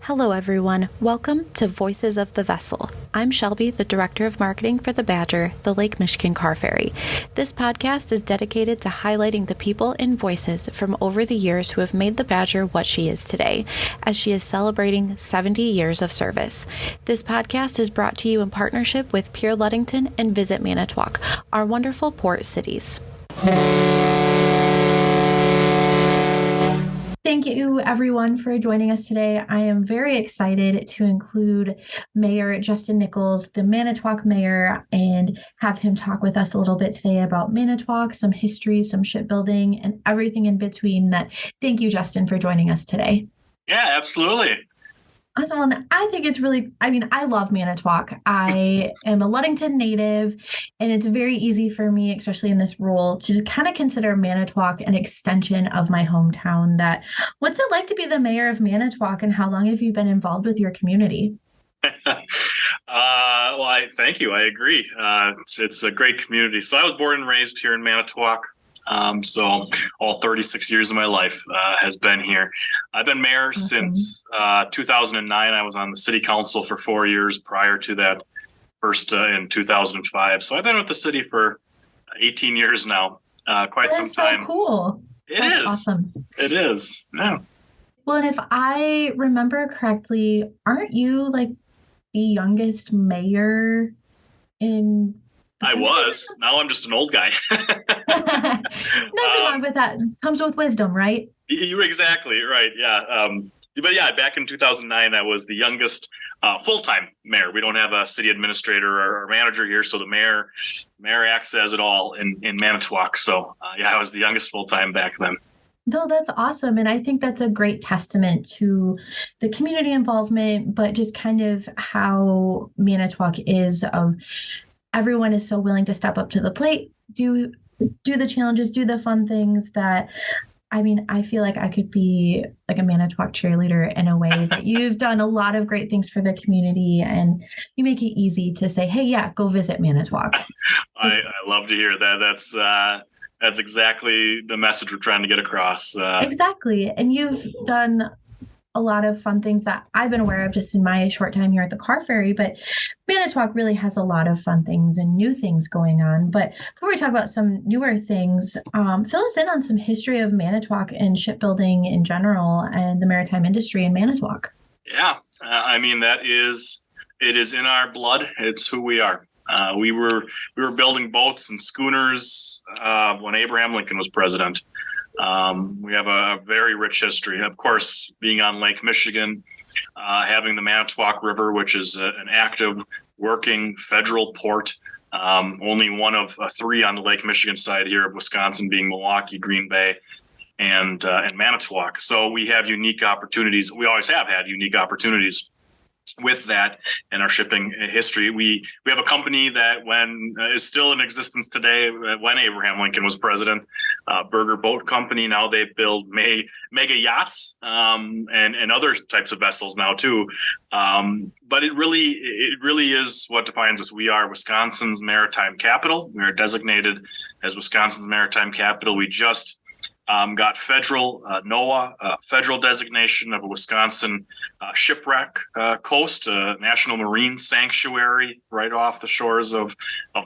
Hello, everyone. Welcome to Voices of the Vessel. I'm Shelby, the Director of Marketing for the Badger, the Lake Michigan Car Ferry. This podcast is dedicated to highlighting the people and voices from over the years who have made the Badger what she is today, as she is celebrating 70 years of service. This podcast is brought to you in partnership with Pier Ludington and Visit Manitowoc, our wonderful port cities. Thank you, everyone, for joining us today. I am very excited to include Mayor Justin Nichols, the Manitowoc Mayor, and have him talk with us a little bit today about Manitowoc, some history, some shipbuilding, and everything in between that. Thank you, Justin, for joining us today. Yeah, absolutely. Awesome. And I think it's really, I love Manitowoc. I am a Ludington native, and it's very easy for me, especially in this role, to kind of consider Manitowoc an extension of my hometown. What's it like to be the mayor of Manitowoc, and how long have you been involved with your community? Well, I thank you. I agree. It's a great community. So I was born and raised here in Manitowoc. So all 36 years of my life has been here. I've been mayor since 2009. I was on the city council for 4 years prior to that, first in 2005. So I've been with the city for 18 years now, quite some time. So cool. That's awesome. It is. Yeah. Well, and if I remember correctly, aren't you like the youngest mayor in... I was. Now I'm just an old guy. Nothing wrong with that. Comes with wisdom, right? You're exactly right. Yeah. But yeah, back in 2009, I was the youngest full-time mayor. We don't have a city administrator or manager here, so the mayor acts as it all in Manitowoc. So yeah, I was the youngest full-time back then. No, that's awesome. And I think that's a great testament to the community involvement, but just kind of how Manitowoc is of everyone is so willing to step up to the plate, do the challenges, do the fun things that, I feel like I could be like a Manitowoc cheerleader in a way that you've done a lot of great things for the community, and you make it easy to say, hey, yeah, go visit Manitowoc. I love to hear that. That's exactly the message we're trying to get across. Exactly. And you've done a lot of fun things that I've been aware of just in my short time here at the Car Ferry, but Manitowoc really has a lot of fun things and new things going on. But before we talk about some newer things, fill us in on some history of Manitowoc and shipbuilding in general and the maritime industry in Manitowoc. Yeah, it is in our blood. It's who we are. We were building boats and schooners when Abraham Lincoln was president. We have a very rich history. Of course, being on Lake Michigan, having the Manitowoc River, which is an active, working federal port. Only one of three on the Lake Michigan side here of Wisconsin, being Milwaukee, Green Bay, and Manitowoc. So we have unique opportunities. We always have had unique opportunities with that in our shipping history. We have a company that is still in existence today when Abraham Lincoln was president, Berger Boat Company. Now they build mega yachts and other types of vessels now too. But it really is what defines us. We are Wisconsin's maritime capital. We are designated as Wisconsin's maritime capital. We just got federal NOAA federal designation of a Wisconsin shipwreck coast, a national marine sanctuary right off the shores of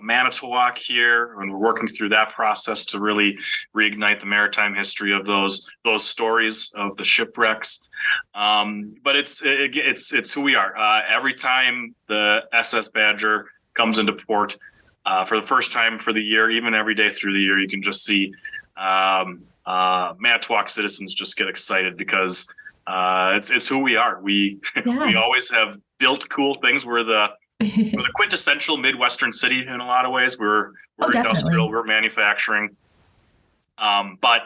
Manitowoc here, and we're working through that process to really reignite the maritime history of those stories of the shipwrecks. But it's who we are. Every time the SS Badger comes into port for the first time for the year, even every day through the year, you can just see Manitowoc citizens just get excited because it's who we are. We always have built cool things. We're the quintessential Midwestern city in a lot of ways. We're industrial, we're manufacturing. But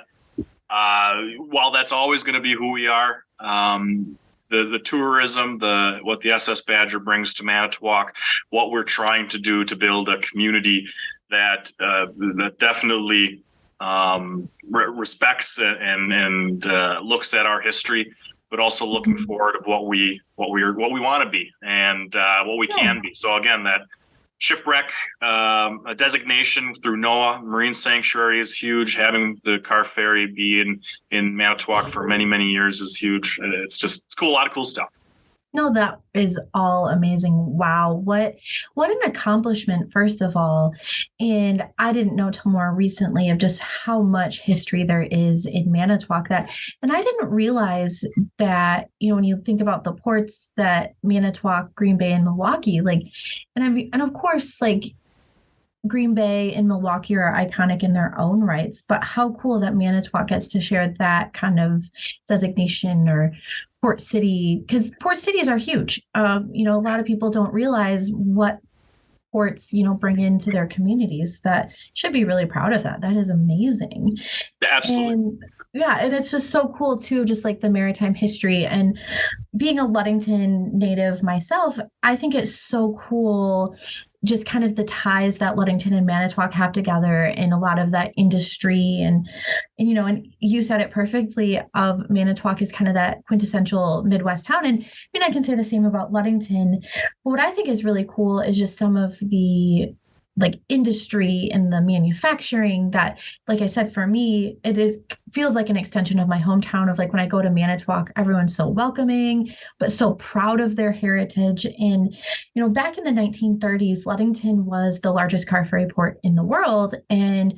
while that's always going to be who we are, the tourism, what the SS Badger brings to Manitowoc, what we're trying to do to build a community that definitely respects and looks at our history, but also looking forward of what we want to be and what we can be. So again, that shipwreck designation through NOAA Marine Sanctuary is huge. Having the Car Ferry be in Manitowoc for many years is huge. It's cool. A lot of cool stuff. No, that is all amazing. Wow. What an accomplishment, first of all. And I didn't know till more recently of just how much history there is in Manitowoc that, and I didn't realize that, when you think about the ports that Manitowoc, Green Bay, and Milwaukee, like, and of course, like Green Bay and Milwaukee are iconic in their own rights, but how cool that Manitowoc gets to share that kind of designation or port city, because port cities are huge. A lot of people don't realize what ports, bring into their communities that should be really proud of that. That is amazing. Absolutely. And yeah, and it's just so cool too, just like the maritime history. And being a Ludington native myself, I think it's so cool just kind of the ties that Ludington and Manitowoc have together in a lot of that industry. And you said it perfectly of Manitowoc is kind of that quintessential Midwest town. And I mean, I can say the same about Ludington. But what I think is really cool is just some of the like industry and the manufacturing that, like I said, for me, feels like an extension of my hometown of like when I go to Manitowoc, everyone's so welcoming, but so proud of their heritage. And, back in the 1930s, Ludington was the largest car ferry port in the world. And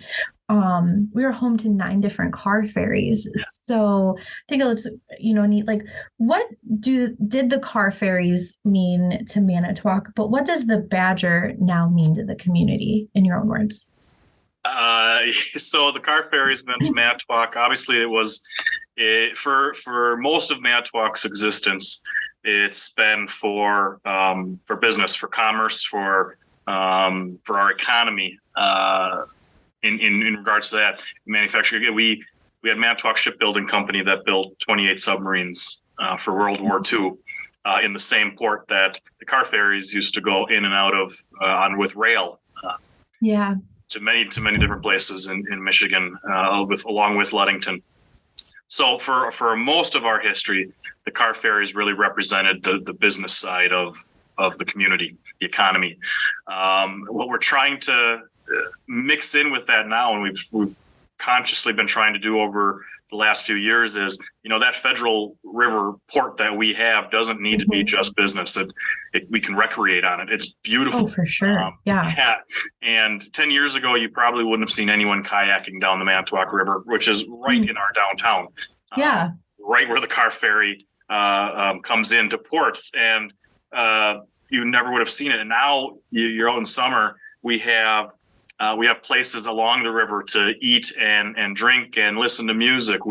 we were home to 9 different car ferries. So I think it's, neat. Like, what did the car ferries mean to Manitowoc? But what does the Badger now mean to the community, in your own words? So the car ferries meant to Manitowoc. Obviously, for most of Manitowoc's existence, it's been for business, for commerce, for our economy. In regards to that manufacturing, we had Manitowoc Shipbuilding Company that built 28 submarines for World War II in the same port that the car ferries used to go in and out of on with rail. To many different places in Michigan, along with Ludington. So for most of our history, the car ferries really represented the business side of the community, the economy. What we're trying to mix in with that now, and we've consciously been trying to do over the last few years, is that Federal River port that we have doesn't need to be just business. We can recreate on it. It's beautiful. Oh, for sure. Yeah. And 10 years ago, you probably wouldn't have seen anyone kayaking down the Manitowoc River, which is right in our downtown. Right where the car ferry comes into ports, and you never would have seen it. And now you're out in summer. We have places along the river to eat and drink and listen to music.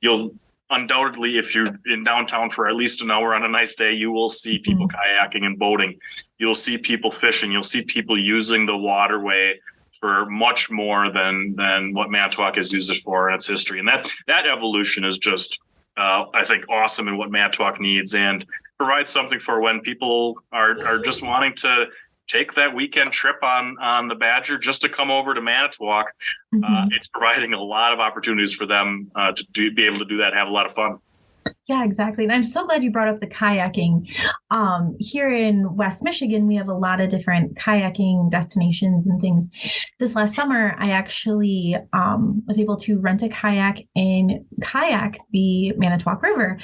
You'll undoubtedly, if you're in downtown for at least an hour on a nice day, you will see people kayaking and boating. You'll see people fishing. You'll see people using the waterway for much more than what Manitowoc has used it for in its history. And that evolution is just, I think, awesome in what Manitowoc needs, and provides something for when people are just wanting to take that weekend trip on the Badger just to come over to Manitowoc. It's providing a lot of opportunities for them to be able to do that, have a lot of fun. Yeah, exactly. And I'm so glad you brought up the kayaking. Here in West Michigan, we have a lot of different kayaking destinations and things. This last summer, I actually was able to rent a kayak and kayak the Manitowoc River.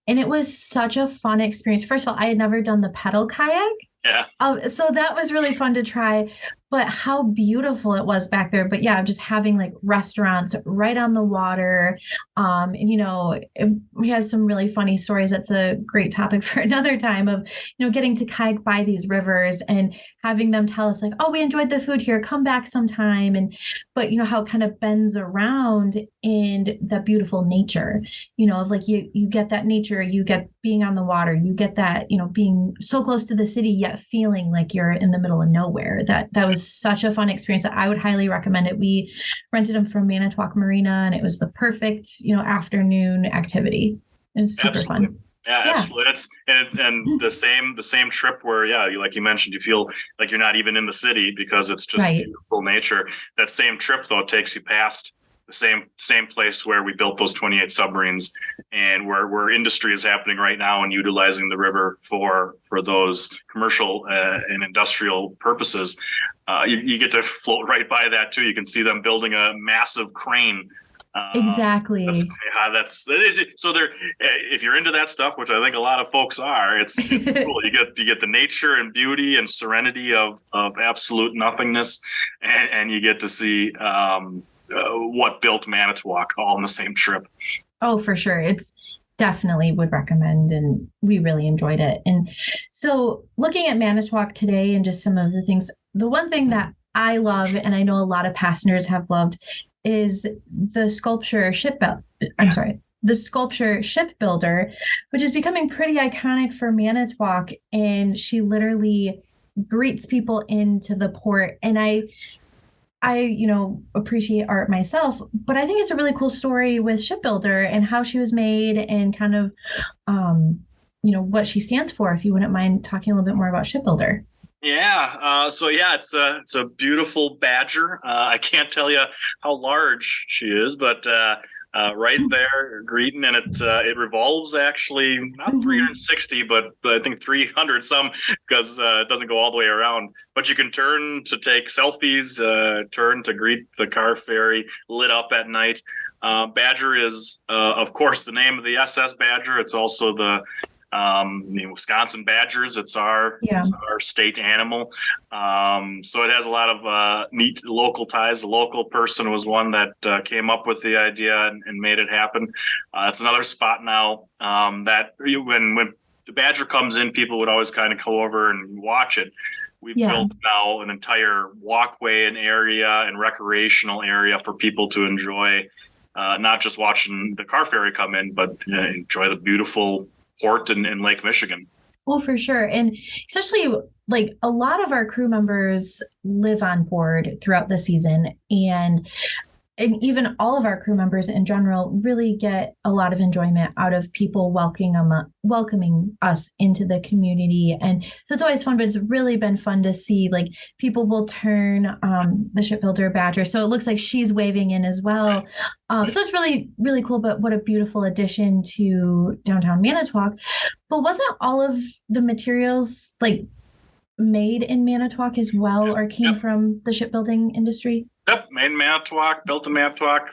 And it was such a fun experience. First of all, I had never done the pedal kayak. Yeah. So that was really fun to try, but how beautiful it was back there. But yeah, just having like restaurants right on the water. We have some really funny stories. That's a great topic for another time of, getting to kayak by these rivers and having them tell us like, oh, we enjoyed the food here, come back sometime. But how it kind of bends around in that beautiful nature, of like you get that nature, you get being on the water, you get that, being so close to the city, yet feeling like you're in the middle of nowhere. That was such a fun experience. I would highly recommend it. We rented them from Manitowoc Marina, and it was the perfect, afternoon activity. It was super fun. Yeah, absolutely. It's and the same trip where, like you mentioned, you feel like you're not even in the city because it's just beautiful nature. That same trip though takes you past the same place where we built those 28 submarines, and where industry is happening right now and utilizing the river for those commercial and industrial purposes. You get to float right by that too. You can see them building a massive crane Exactly. That's so there. If you're into that stuff, which I think a lot of folks are, it's cool. You get the nature and beauty and serenity of absolute nothingness, and you get to see what built Manitowoc all in the same trip. Oh, for sure. It's definitely would recommend, and we really enjoyed it. And so looking at Manitowoc today and just some of the things, the one thing that I love, and I know a lot of passengers have loved, is the sculpture the sculpture shipbuilder, which is becoming pretty iconic for Manitowoc. And she literally greets people into the port. And I appreciate art myself, but I think it's a really cool story with shipbuilder and how she was made and kind of, what she stands for. If you wouldn't mind talking a little bit more about shipbuilder. Yeah. It's a beautiful badger. I can't tell you how large she is, but right there, greeting, and it revolves actually not 360, but I think 300 some, because it doesn't go all the way around. But you can turn to take selfies, turn to greet the car ferry lit up at night. Badger is, of course, the name of the SS Badger. It's also the Wisconsin Badgers. It's our state animal. So it has a lot of neat local ties. The local person was one that came up with the idea and made it happen. It's another spot now that when the Badger comes in, people would always kind of go over and watch it. We've built now an entire walkway and area and recreational area for people to enjoy, not just watching the car ferry come in, but enjoy the beautiful port in Lake Michigan. Well, for sure. And especially like a lot of our crew members live on board throughout the season, and even all of our crew members in general really get a lot of enjoyment out of people welcoming us into the community. And so it's always fun, but it's really been fun to see like people will turn the shipbuilder Badger. So it looks like she's waving in as well. So it's really, really cool, but what a beautiful addition to downtown Manitowoc. But wasn't all of the materials like made in Manitowoc as well, or came from the shipbuilding industry? Yep, made in Manitowoc, built in Manitowoc,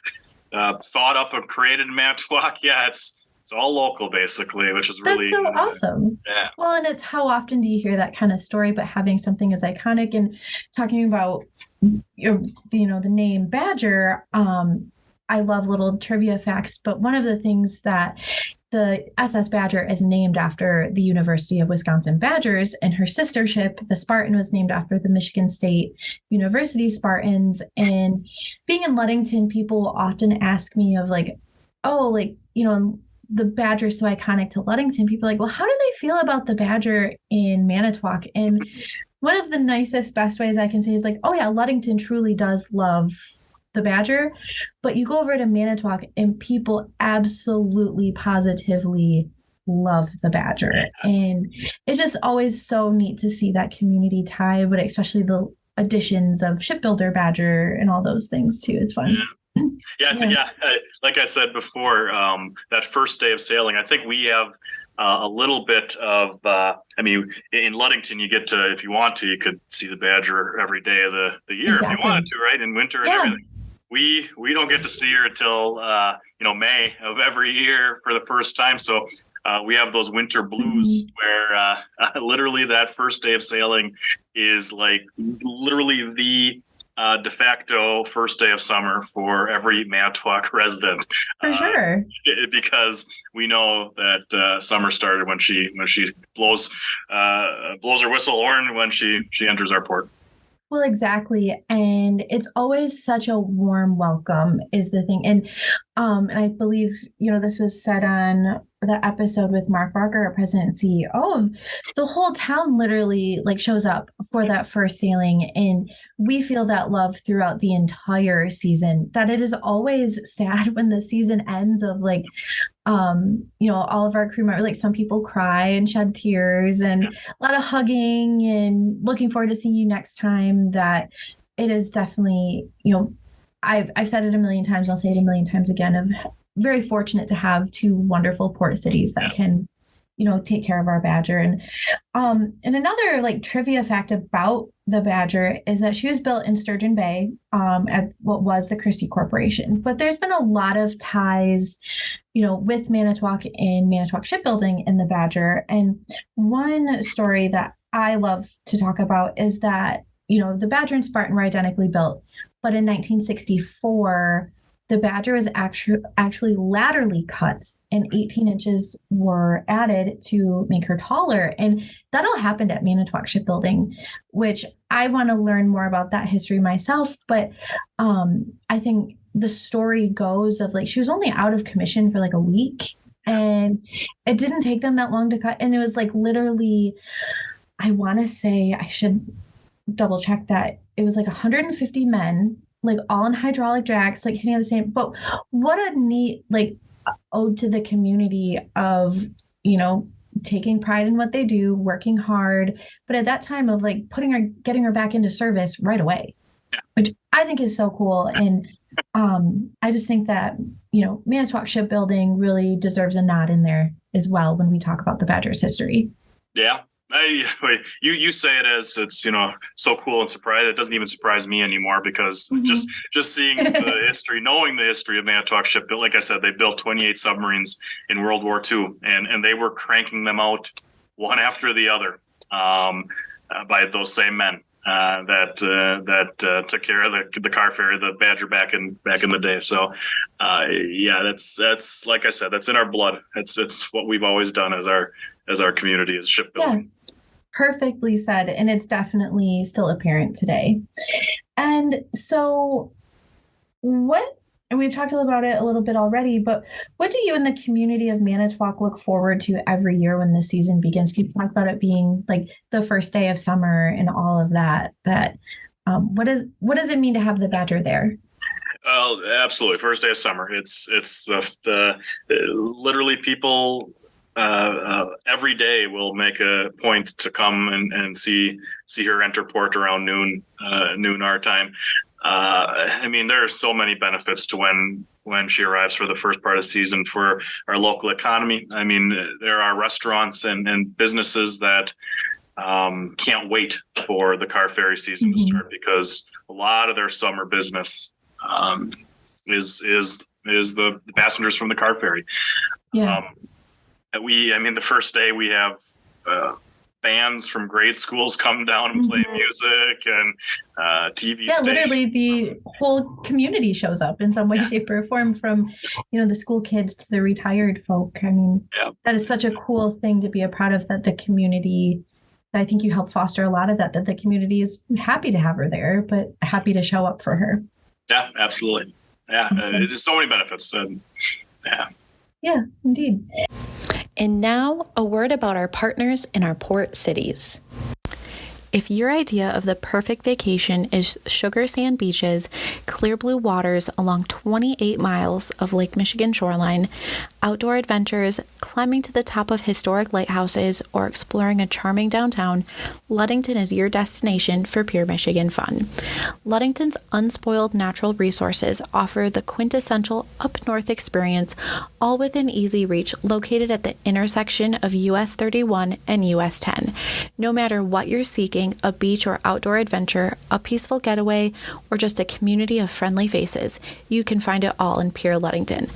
thought up and created in Manitowoc. Yeah, it's all local basically, which is really that's so awesome. Yeah. Well, and it's how often do you hear that kind of story, but having something as iconic and talking about the name Badger. I love little trivia facts, but one of the things that the SS Badger is named after the University of Wisconsin Badgers, and her sister ship, the Spartan, was named after the Michigan State University Spartans. And being in Ludington, people will often ask me of like, the Badger is so iconic to Ludington. People are like, well, how do they feel about the Badger in Manitowoc? And one of the nicest, best ways I can say is like, oh yeah, Ludington truly does love the Badger, but you go over to Manitowoc and people absolutely positively love the Badger. And it's just always so neat to see that community tie, but especially the additions of shipbuilder Badger and all those things too is fun. Yeah. Like I said before, that first day of sailing, I think we have a little bit of, in Ludington, you get to, if you want to, you could see the Badger every day of the year if you wanted to, right? In winter and everything. We don't get to see her until May of every year for the first time. So we have those winter blues where literally that first day of sailing is like literally the de facto first day of summer for every Manitowoc resident. For sure. Because we know that summer started when she blows her whistle horn when she enters our port. Well, exactly. And it's always such a warm welcome is the thing. And I believe, this was said on the episode with Mark Barker, our president and CEO, the whole town literally like shows up for that first sailing. And we feel that love throughout the entire season, that it is always sad when the season ends of like, all of our crew members, like some people cry and shed tears and a lot of hugging and looking forward to seeing you next time. That it is definitely, I've said it a million times, I'll say it a million times again, of very fortunate to have two wonderful port cities that can take care of our badger. And another like trivia fact about the Badger is that she was built in Sturgeon Bay at what was the Christie Corporation. But there's been a lot of ties, with Manitowoc and Manitowoc shipbuilding in the Badger. And one story that I love to talk about is that, the Badger and Spartan were identically built. But in 1964, the Badger was actually laterally cut and 18 inches were added to make her taller. And that all happened at Manitowoc Shipbuilding, which I want to learn more about that history myself. But I think the story goes of like, she was only out of commission for like a week and it didn't take them that long to cut. And it was like literally, I want to say, I should double check that it was like 150 men, like all in hydraulic jacks, like hitting the same. But what a neat like ode to the community of, taking pride in what they do, working hard. But at that time of like getting her back into service right away, which I think is so cool. And I just think that, Manitowoc Shipbuilding really deserves a nod in there as well when we talk about the Badger's history. Yeah. You say it as it's so cool and surprising. It doesn't even surprise me anymore because just seeing the history, knowing the history of Manitowoc Shipbuilding. Like I said, they built 28 submarines in World War II, and they were cranking them out one after the other by those same men that took care of the car ferry, the Badger back in the day. So that's like I said, that's in our blood. It's what we've always done as our community is shipbuilding. Yeah. Perfectly said. And it's definitely still apparent today. And so and we've talked about it a little bit already, but what do you and the community of Manitowoc look forward to every year when the season begins? Can you talk about it being like the first day of summer and all of that? What does it mean to have the Badger there? Oh, absolutely. First day of summer. It's the literally people every day will make a point to come and see her enter port around noon our time. There are so many benefits to when she arrives for the first part of the season for our local economy. There are restaurants and businesses that can't wait for the car ferry season to start because a lot of their summer business is the passengers from the car ferry. Yeah. The first day we have bands from grade schools come down and play music and TV stations. Literally the whole community shows up in some way, shape, or form, from the school kids to the retired folk. That is such a cool thing to be a part of, that the community, I think you help foster a lot of that the community is happy to have her there, but happy to show up for her. Yeah, absolutely. Yeah, there's so many benefits. Yeah, indeed. And now, a word about our partners in our port cities. If your idea of the perfect vacation is sugar sand beaches, clear blue waters along 28 miles of Lake Michigan shoreline, outdoor adventures, climbing to the top of historic lighthouses, or exploring a charming downtown, Ludington is your destination for pure Michigan fun. Ludington's unspoiled natural resources offer the quintessential up-north experience, all within easy reach, located at the intersection of US 31 and US 10. No matter what you're seeking, a beach or outdoor adventure, a peaceful getaway, or just a community of friendly faces, you can find it all in pure Ludington.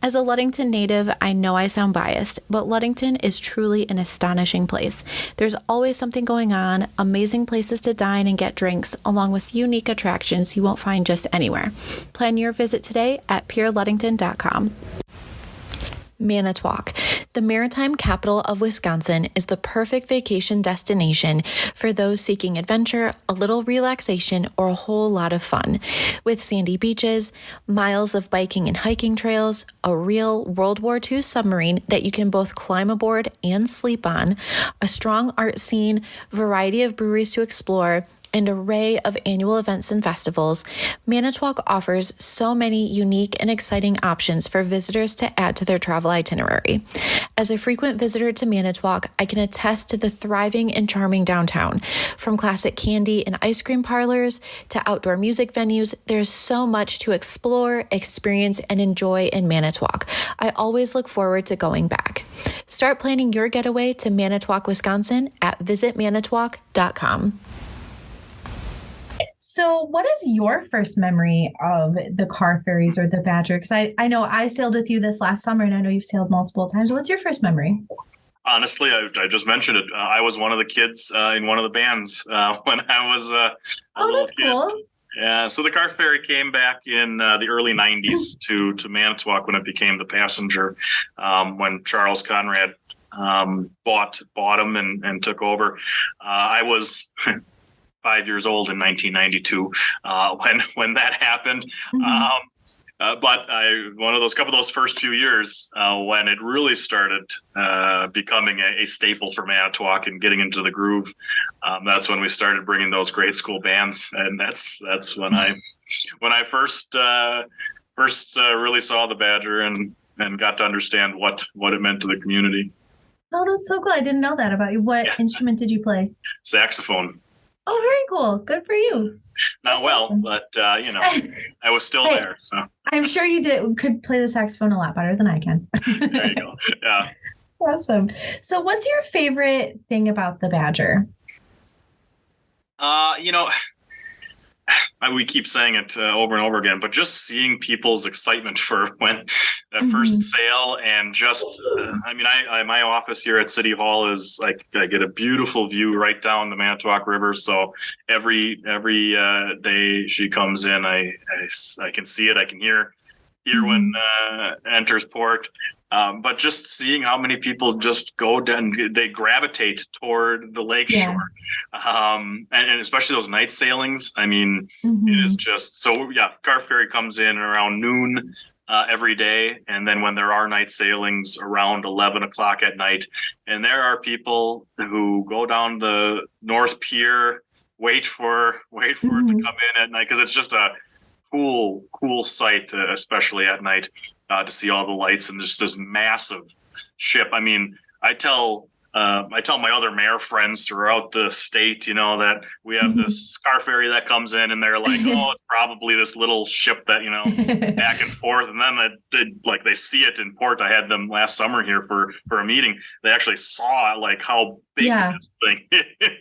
As a Ludington native, I know I sound biased, but Ludington is truly an astonishing place. There's always something going on, amazing places to dine and get drinks, along with unique attractions you won't find just anywhere. Plan your visit today at pureludington.com. Manitowoc, the maritime capital of Wisconsin, is the perfect vacation destination for those seeking adventure, a little relaxation, or a whole lot of fun. With sandy beaches, miles of biking and hiking trails, a real World War II submarine that you can both climb aboard and sleep on, a strong art scene, variety of breweries to explore, and array of annual events and festivals, Manitowoc offers so many unique and exciting options for visitors to add to their travel itinerary. As a frequent visitor to Manitowoc, I can attest to the thriving and charming downtown. From classic candy and ice cream parlors to outdoor music venues, there's so much to explore, experience, and enjoy in Manitowoc. I always look forward to going back. Start planning your getaway to Manitowoc, Wisconsin at visitmanitowoc.com. So what is your first memory of the car ferries or the Badger? Because I know I sailed with you this last summer, and I know you've sailed multiple times. What's your first memory? Honestly, I just mentioned it. I was one of the kids in one of the bands when I was a little That's kid. cool. Yeah, so the car ferry came back in the early 90s to Manitowoc when it became the passenger, when Charles Conrad bought them and took over. I was 5 years old in 1992 when that happened. Mm-hmm. But one of those couple of those first few years when it really started becoming a staple for Manitowoc and getting into the groove, that's when we started bringing those grade school bands, and that's when I first really saw the Badger and got to understand what it meant to the community. Oh, that's so cool! I didn't know that about you. What instrument did you play? Saxophone. Oh, very cool. Good for you. Not That's well, awesome. but I was still there. So I'm sure you could play the saxophone a lot better than I can. there you go. Yeah. Awesome. So what's your favorite thing about the Badger? We keep saying it over and over again, but just seeing people's excitement for when that first sail, and just, my office here at City Hall is like, I get a beautiful view right down the Manitowoc River. So every day she comes in, I can see it. I can hear when enters port. But just seeing how many people just go down, they gravitate toward the lakeshore, and especially those night sailings. I mean, it is just so. Yeah, car ferry comes in around noon every day, and then when there are night sailings around 11 o'clock at night, and there are people who go down the North Pier, wait for it to come in at night, because it's just a cool sight, especially at night, to see all the lights and just this massive ship. I mean, I tell my other mayor friends throughout the state, that we have this car ferry that comes in, and they're like, oh, it's probably this little ship that, back and forth. And then they see it in port. I had them last summer here for a meeting. They actually saw like how big this thing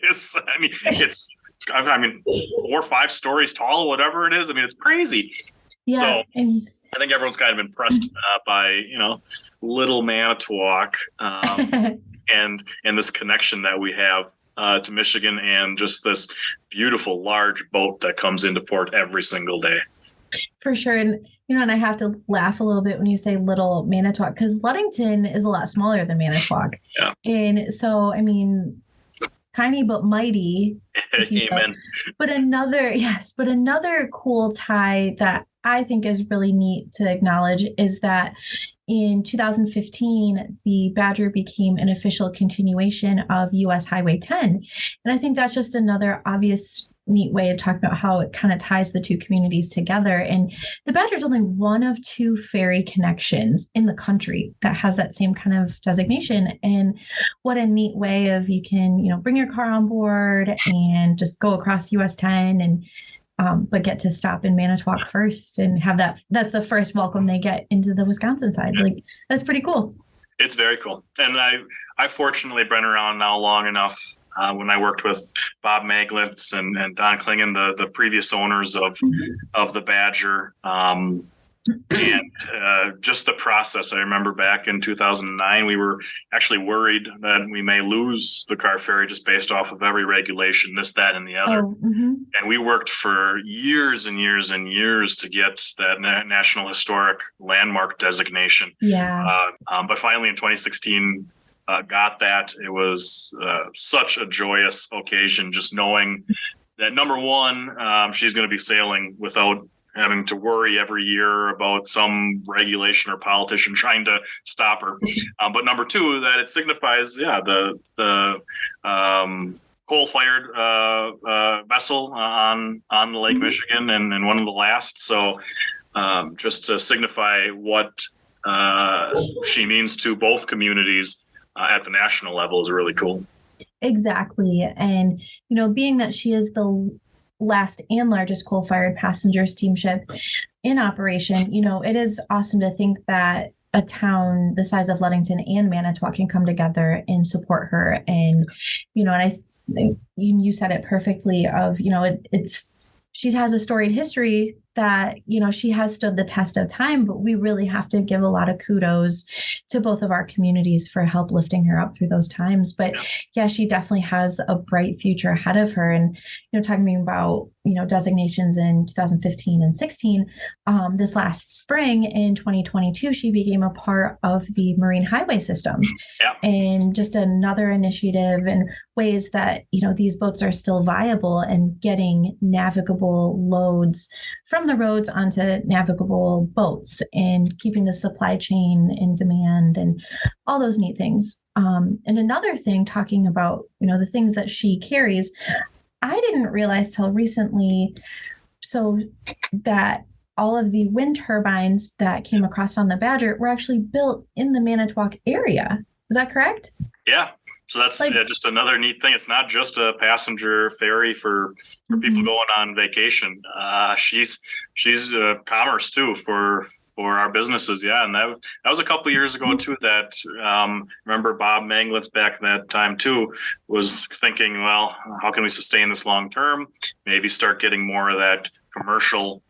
is. I mean, it's 4 or 5 stories tall, whatever it is. I mean, it's crazy. Yeah. So I think everyone's kind of impressed by, little Manitowoc and this connection that we have to Michigan, and just this beautiful large boat that comes into port every single day. For sure. And, and I have to laugh a little bit when you say little Manitowoc, because Ludington is a lot smaller than Manitowoc. Yeah. And so, I mean, tiny but mighty. Amen. But another cool tie that I think is really neat to acknowledge is that in 2015, the Badger became an official continuation of US Highway 10. And I think that's just another obvious neat way of talking about how it kind of ties the two communities together. And the Badger is only one of 2 ferry connections in the country that has that same kind of designation. And what a neat way of, you can, bring your car on board and just go across US 10 and but get to stop in Manitowoc first and have that's the first welcome they get into the Wisconsin side. Like, that's pretty cool. It's very cool. And I fortunately been around now long enough, when I worked with Bob Maglitz and Don Klingen, the previous owners of the Badger, and just the process. I remember back in 2009, we were actually worried that we may lose the car ferry just based off of every regulation, this, that, and the other. And we worked for years and years and years to get that National Historic Landmark designation. Yeah. But finally in 2016, got that. It was such a joyous occasion, just knowing that, number one, she's going to be sailing without having to worry every year about some regulation or politician trying to stop her. But number two, that it signifies, the coal-fired vessel on the Lake Michigan, and one of the last. So just to signify what she means to both communities at the national level is really cool. Exactly. And, being that she is the last and largest coal-fired passenger steamship in operation, it is awesome to think that a town the size of Ludington and Manitowoc can come together and support her. And, you said it perfectly of, she has a storied history that, she has stood the test of time, but we really have to give a lot of kudos to both of our communities for help lifting her up through those times. But yeah, she definitely has a bright future ahead of her. And, talking about, designations in 2015 and 16, this last spring in 2022, she became a part of the Marine Highway System. Yeah. And just another initiative and ways that, these boats are still viable and getting navigable loads from the roads onto navigable boats and keeping the supply chain in demand and all those neat things. And another thing, talking about, the things that she carries, I didn't realize till recently, so that all of the wind turbines that came across on the Badger were actually built in the Manitowoc area. Is that correct? Yeah. So that's just another neat thing. It's not just a passenger ferry for people going on vacation. She's commerce too for our businesses. Yeah, and that was a couple of years ago too. That remember Bob Manglitz back in that time too was thinking, well, how can we sustain this long term? Maybe start getting more of that commercial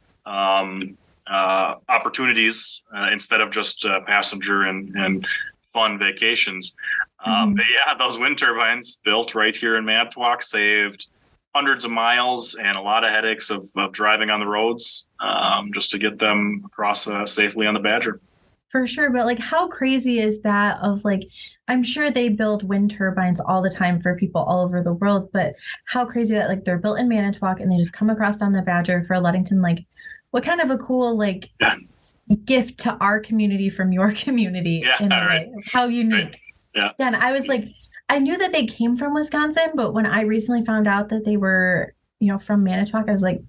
opportunities instead of just passenger and fun vacations. But yeah, those wind turbines built right here in Manitowoc saved hundreds of miles and a lot of headaches of driving on the roads just to get them across safely on the Badger. For sure. But how crazy is that of I'm sure they build wind turbines all the time for people all over the world, but how crazy that they're built in Manitowoc and they just come across on the Badger for Ludington. What kind of a cool gift to our community from your community in a way. How unique. Right. Yeah. And I was I knew that they came from Wisconsin, but when I recently found out that they were, from Manitowoc, I was like,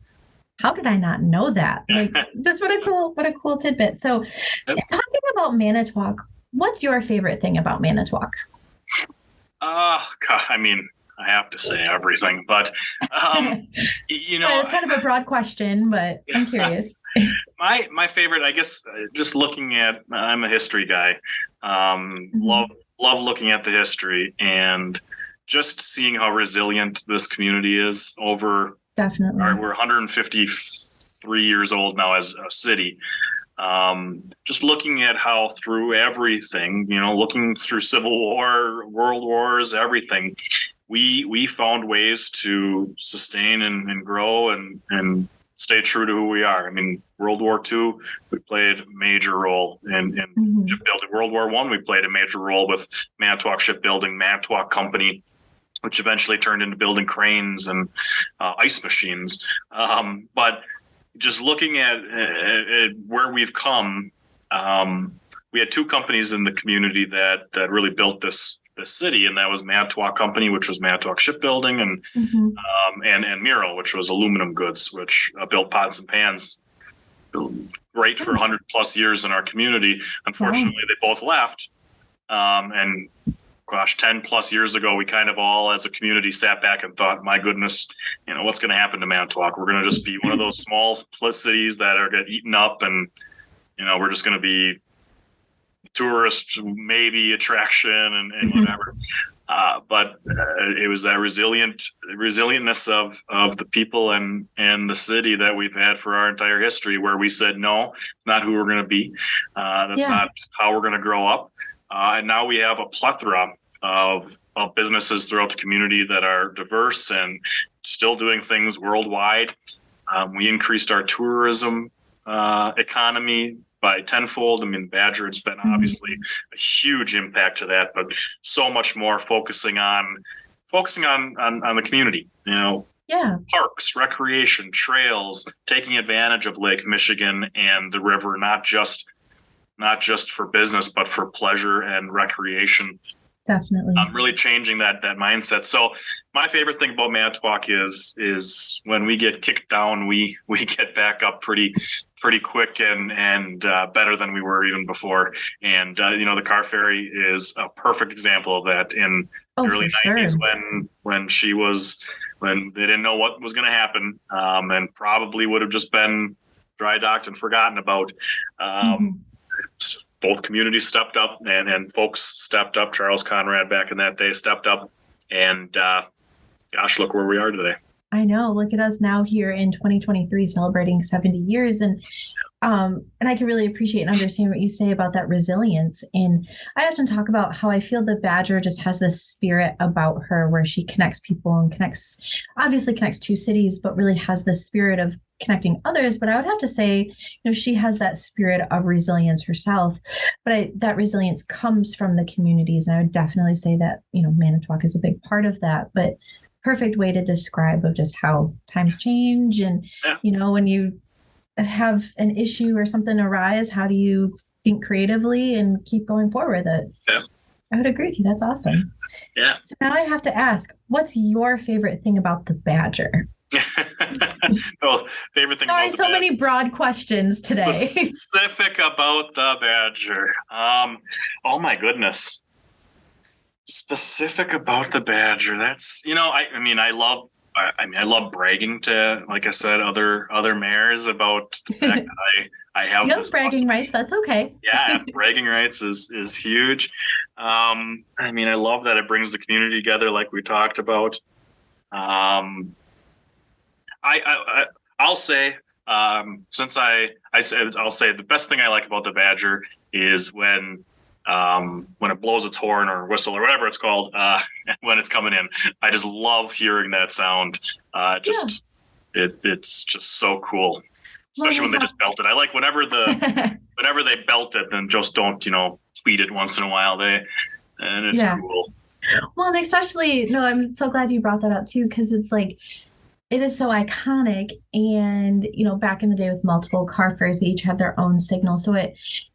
how did I not know that? Just what a cool tidbit. So talking about Manitowoc, what's your favorite thing about Manitowoc? God, I have to say everything, but it's kind of a broad question, but I'm curious. My favorite, I guess, just looking at, I'm a history guy. Love looking at the history and just seeing how resilient this community is over. Definitely. We're 153 years old now as a city. Just looking at how through everything, looking through Civil War, World Wars, everything, we found ways to sustain and grow and stay true to who we are. World War II, we played a major role in shipbuilding. World War I, we played a major role with Manitowoc Shipbuilding, Manitowoc Company, which eventually turned into building cranes and ice machines. But just looking at where we've come, we had two companies in the community that really built this city, and that was Manitowoc Company, which was Manitowoc Shipbuilding, and Miro, which was aluminum goods, which built pots and pans. Great for 100 plus years in our community. Unfortunately, they both left. And gosh, 10 plus years ago, we kind of all as a community sat back and thought, my goodness, what's going to happen to Manitowoc? We're going to just be one of those small cities that are get eaten up, and, we're just going to be tourist maybe attraction and whatever. But it was that resilientness of the people and the city that we've had for our entire history, where we said, no, it's not who we're going to be. That's not how we're going to grow up. And now we have a plethora of businesses throughout the community that are diverse and still doing things worldwide. We increased our tourism economy by tenfold. Badger, it's been obviously a huge impact to that, but so much more focusing on the community, parks, recreation, trails, taking advantage of Lake Michigan and the river, not just for business, but for pleasure and recreation. Definitely. Really changing that mindset. So my favorite thing about Manitowoc is when we get kicked down, we get back up pretty quick and better than we were even before. And the car ferry is a perfect example of that. In the early '90s, when they didn't know what was going to happen, and probably would have just been dry docked and forgotten about. Both communities stepped up and folks stepped up. Charles Conrad back in that day stepped up, and gosh, look where we are today. I know. Look at us now here in 2023 celebrating 70 years. And I can really appreciate and understand what you say about that resilience. And I often talk about how I feel the Badger just has this spirit about her where she connects people and obviously connects two cities, but really has the spirit of connecting others. But I would have to say, she has that spirit of resilience herself, but that resilience comes from the communities. And I would definitely say that, Manitowoc is a big part of that, but perfect way to describe of just how times change. And, when you have an issue or something arise, how do you think creatively and keep going forward with it? Yeah. I would agree with you. That's awesome. Yeah. So now I have to ask, what's your favorite thing about the Badger? Well, favorite thing. Sorry, so many broad questions today. Specific about the Badger. Oh my goodness. Specific about the Badger. That's I love bragging to, like I said, other mayors about the fact that I have you have bragging rights. That's okay. Yeah, bragging rights is huge. I love that it brings the community together, like we talked about. I'll say, since I'll say the best thing I like about the Badger is when it blows its horn or whistle or whatever it's called, when it's coming in. I just love hearing that sound. It's just so cool, especially when they just belt it. I like whenever they belt it, then just don't tweet it once in a while. And it's cool. Well, and especially, I'm so glad you brought that up too, because it's like, it is so iconic. And, back in the day with multiple car ferries, they each had their own signal. So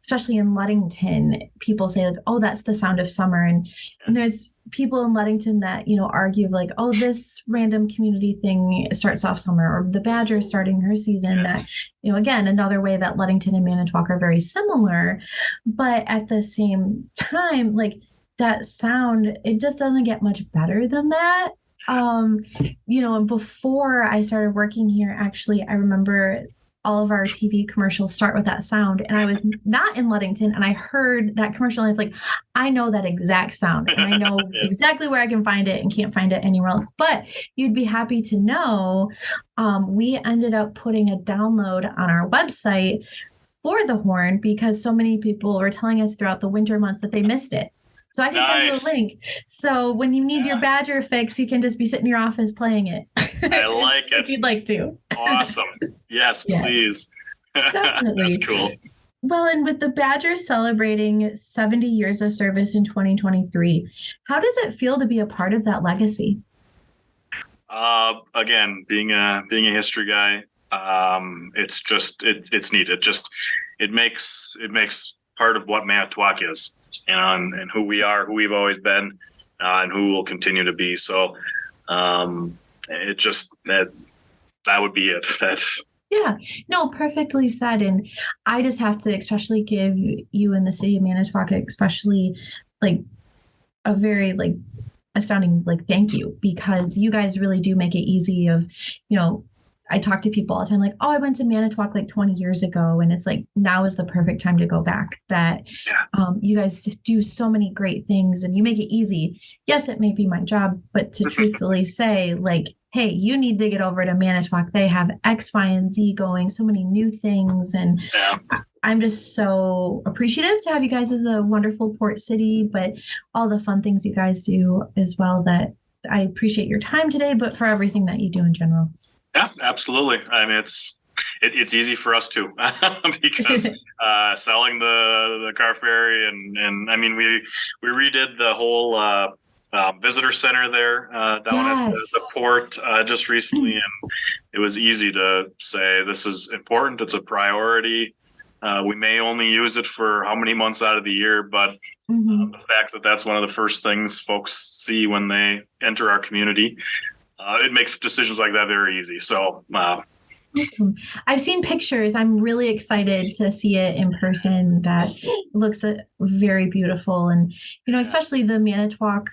especially in Ludington, people say like, oh, that's the sound of summer. And there's people in Ludington that, argue like, oh, this random community thing starts off summer, or the Badger starting her season. That, again, another way that Ludington and Manitowoc are very similar. But at the same time, like that sound, it just doesn't get much better than that. And before I started working here, actually, I remember all of our TV commercials start with that sound. And I was not in Ludington, and I heard that commercial, and it's like, I know that exact sound, and I know exactly where I can find it and can't find it anywhere else. But you'd be happy to know, we ended up putting a download on our website for the horn because so many people were telling us throughout the winter months that they missed it. So I can send you a link. So when you need your Badger fix, you can just be sitting in your office playing it. I like it. If you'd like to. Awesome. Yes, please. Definitely. That's cool. Well, and with the Badger celebrating 70 years of service in 2023, how does it feel to be a part of that legacy? Again, being a history guy, it's neat. It makes part of what Manitowoc is. And who we are, who we've always been, and who we'll continue to be. So, it just that would be it. Perfectly said. And I just have to especially give you in the city of Manitowoc, especially like a very astounding thank you, because you guys really do make it easy. I talk to people all the time like, oh, I went to Manitowoc 20 years ago. And it's like, now is the perfect time to go back. That you guys do so many great things and you make it easy. Yes, it may be my job, but to truthfully say hey, you need to get over to Manitowoc. They have X, Y, and Z going, so many new things. And I'm just so appreciative to have you guys as a wonderful port city, but all the fun things you guys do as well. That I appreciate your time today, but for everything that you do in general. Yeah, absolutely. I mean, it's easy for us too, because selling the car ferry and I mean we redid the whole visitor center there down at the port just recently, and it was easy to say this is important. It's a priority. We may only use it for how many months out of the year, but the fact that that's one of the first things folks see when they enter our community, it makes decisions like that very easy. So, awesome. I've seen pictures. I'm really excited to see it in person. That looks very beautiful. And, especially the Manitowoc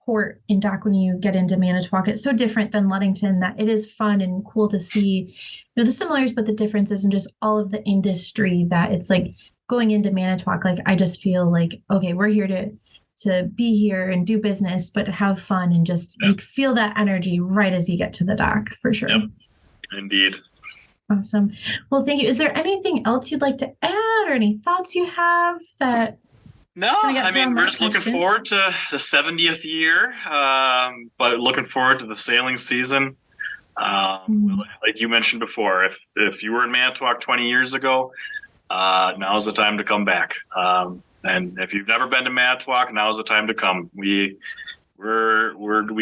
port and dock, when you get into Manitowoc, it's so different than Ludington that it is fun and cool to see, the similarities, but the differences and just all of the industry that it's like going into Manitowoc. Like, I just feel like, okay, we're here to be here and do business, but to have fun and just like feel that energy right as you get to the dock, for sure. Yep. Indeed. Awesome. Well, thank you. Is there anything else you'd like to add or any thoughts you have that? No, I mean, we're just looking forward to the 70th year, but looking forward to the sailing season. Like you mentioned before, if you were in Manitowoc 20 years ago, now's the time to come back. And if you've never been to Manitowoc, now's the time to come. We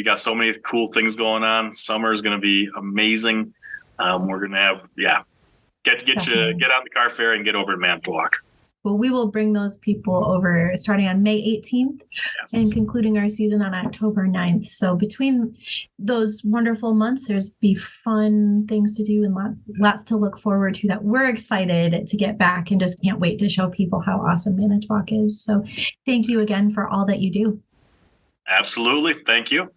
got so many cool things going on. Summer is going to be amazing. We're going to have, get on the car ferry and get over to Manitowoc. Well, we will bring those people over starting on May 18th and concluding our season on October 9th. So between those wonderful months, there's be fun things to do and lots to look forward to, that we're excited to get back and just can't wait to show people how awesome Manitowoc is. So thank you again for all that you do. Absolutely. Thank you.